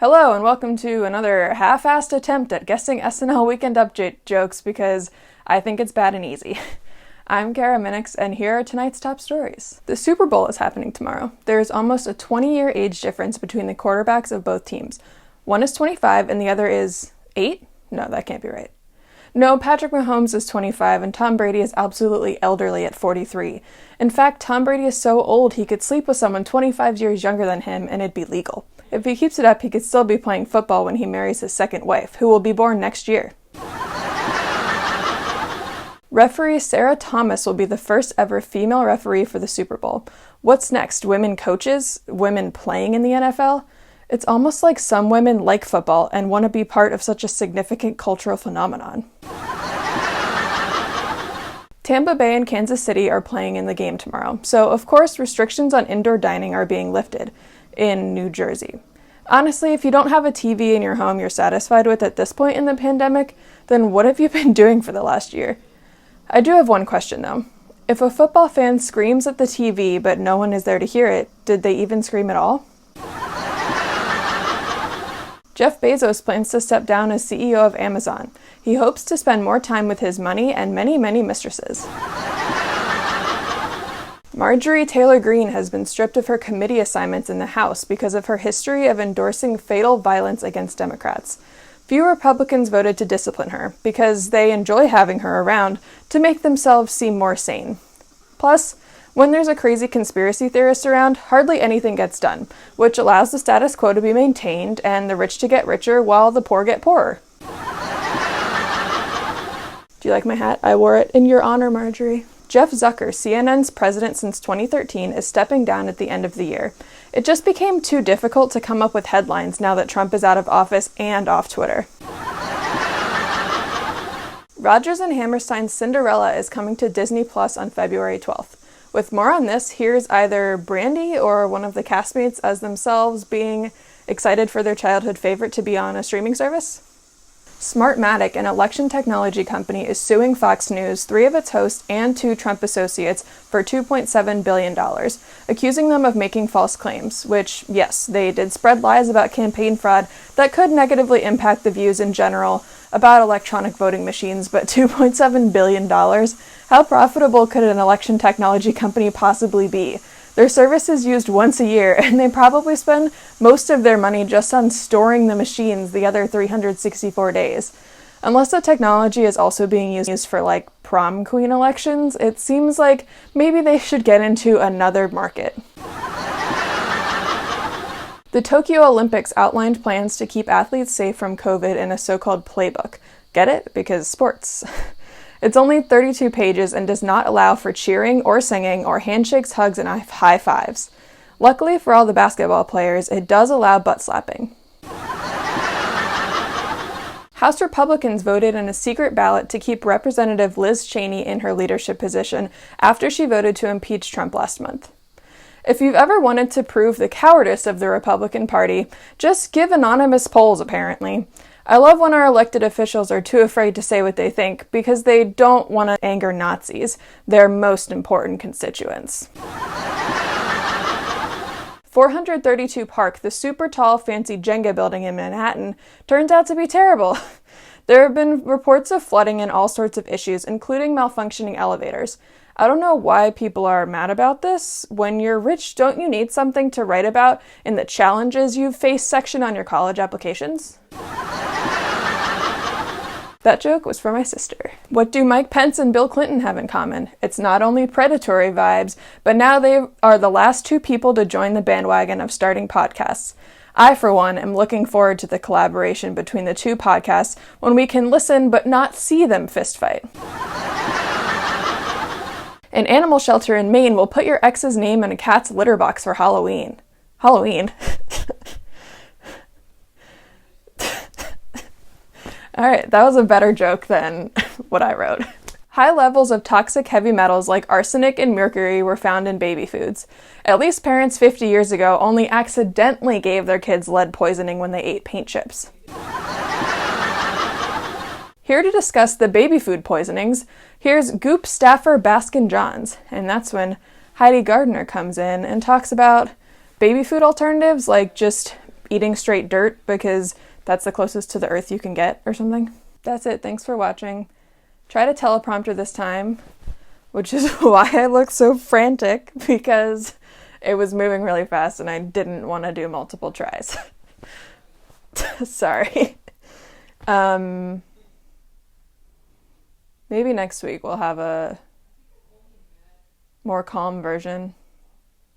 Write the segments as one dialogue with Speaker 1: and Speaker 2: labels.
Speaker 1: Hello and welcome to another half-assed attempt at guessing SNL Weekend Update jokes because I think it's bad and easy. I'm Kara Minix and here are tonight's top stories. The Super Bowl is happening tomorrow. There is almost a 20-year age difference between the quarterbacks of both teams. One is 25 and the other is 8? No, that can't be right. No, Patrick Mahomes is 25 and Tom Brady is absolutely elderly at 43. In fact, Tom Brady is so old he could sleep with someone 25 years younger than him and it'd be legal. If he keeps it up, he could still be playing football when he marries his second wife, who will be born next year. Referee Sarah Thomas will be the first ever female referee for the Super Bowl. What's next? Women coaches? Women playing in the NFL? It's almost like some women like football and want to be part of such a significant cultural phenomenon. Tampa Bay and Kansas City are playing in the game tomorrow, so of course restrictions on indoor dining are being lifted in New Jersey. Honestly, if you don't have a TV in your home you're satisfied with at this point in the pandemic, then what have you been doing for the last year? I do have one question though. If a football fan screams at the TV but no one is there to hear it, did they even scream at all? Jeff Bezos plans to step down as CEO of Amazon. He hopes to spend more time with his money and many, many mistresses. Marjorie Taylor Greene has been stripped of her committee assignments in the House because of her history of endorsing fatal violence against Democrats. Few Republicans voted to discipline her because they enjoy having her around to make themselves seem more sane. Plus, when there's a crazy conspiracy theorist around, hardly anything gets done, which allows the status quo to be maintained and the rich to get richer while the poor get poorer. Do you like my hat? I wore it in your honor, Marjorie. Jeff Zucker, CNN's president since 2013, is stepping down at the end of the year. It just became too difficult to come up with headlines now that Trump is out of office and off Twitter. Rodgers and Hammerstein's Cinderella is coming to Disney Plus on February 12th. With more on this, here's either Brandy or one of the castmates as themselves being excited for their childhood favorite to be on a streaming service. Smartmatic, an election technology company, is suing Fox News, 3 of its hosts, and 2 Trump associates for $2.7 billion, accusing them of making false claims, which, yes, they did spread lies about campaign fraud that could negatively impact the views in general about electronic voting machines, but $2.7 billion? How profitable could an election technology company possibly be? Their service is used once a year, and they probably spend most of their money just on storing the machines the other 364 days. Unless the technology is also being used for, like, prom queen elections, it seems like maybe they should get into another market. The Tokyo Olympics outlined plans to keep athletes safe from COVID in a so-called playbook. Get it? Because sports. It's only 32 pages and does not allow for cheering or singing or handshakes, hugs, and high fives. Luckily for all the basketball players, it does allow butt slapping. House Republicans voted in a secret ballot to keep Representative Liz Cheney in her leadership position after she voted to impeach Trump last month. If you've ever wanted to prove the cowardice of the Republican Party, just give anonymous polls, apparently. I love when our elected officials are too afraid to say what they think because they don't want to anger Nazis, their most important constituents. 432 Park, the super tall, fancy Jenga building in Manhattan, turns out to be terrible. There have been reports of flooding and all sorts of issues, including malfunctioning elevators. I don't know why people are mad about this. When you're rich, don't you need something to write about in the challenges you've faced section on your college applications? That joke was for my sister. What do Mike Pence and Bill Clinton have in common? It's not only predatory vibes, but now they are the last 2 people to join the bandwagon of starting podcasts. I, for one, am looking forward to the collaboration between the 2 podcasts when we can listen but not see them fistfight. An animal shelter in Maine will put your ex's name in a cat's litter box for Halloween. Halloween? Alright, that was a better joke than what I wrote. High levels of toxic heavy metals like arsenic and mercury were found in baby foods. At least parents 50 years ago only accidentally gave their kids lead poisoning when they ate paint chips. Here to discuss the baby food poisonings, here's Goop staffer Baskin Johns, and that's when Heidi Gardner comes in and talks about baby food alternatives like just eating straight dirt because that's the closest to the earth you can get or something. That's it. Thanks for watching. Try to teleprompter this time, which is why I look so frantic, because it was moving really fast and I didn't want to do multiple tries. Sorry. Maybe next week we'll have a more calm version,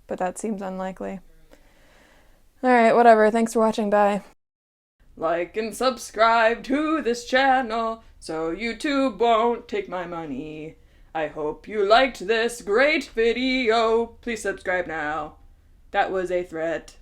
Speaker 1: but that seems unlikely. Alright, whatever. Thanks for watching. Bye. Like and subscribe to this channel so YouTube won't take my money. I hope you liked this great video. Please subscribe now. That was a threat.